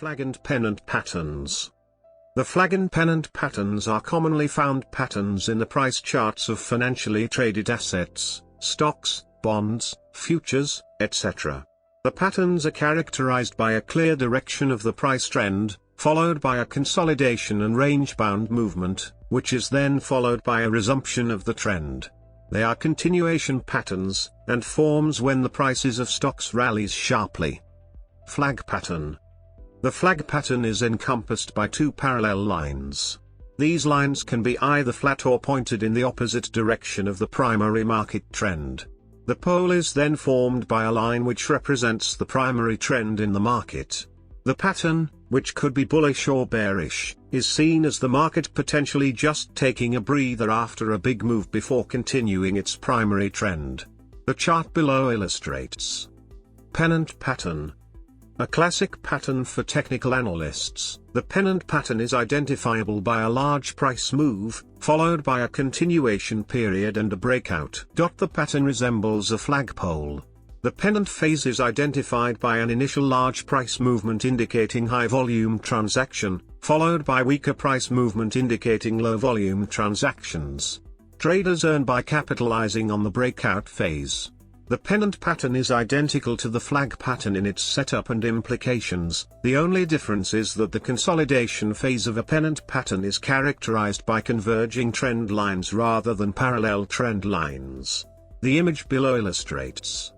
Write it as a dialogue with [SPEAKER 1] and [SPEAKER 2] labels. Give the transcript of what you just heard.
[SPEAKER 1] Flag and pennant patterns. The flag and pennant patterns are commonly found patterns in the price charts of financially traded assets, stocks, bonds, futures, etc. The patterns are characterized by a clear direction of the price trend, followed by a consolidation and range-bound movement, which is then followed by a resumption of the trend. They are continuation patterns, and forms when the prices of stocks rallies sharply. Flag pattern. The flag pattern is encompassed by two parallel lines. These lines can be either flat or pointed in the opposite direction of the primary market trend. The pole is then formed by a line which represents the primary trend in the market. The pattern, which could be bullish or bearish, is seen as the market potentially just taking a breather after a big move before continuing its primary trend. The chart below illustrates pennant pattern. A classic pattern for technical analysts, the pennant pattern is identifiable by a large price move, followed by a continuation period and a breakout. The pattern resembles a flagpole. The pennant phase is identified by an initial large price movement indicating high volume transaction, followed by weaker price movement indicating low volume transactions. Traders earn by capitalizing on the breakout phase. The pennant pattern is identical to the flag pattern in its setup and implications. The only difference is that the consolidation phase of a pennant pattern is characterized by converging trend lines rather than parallel trend lines. The image below illustrates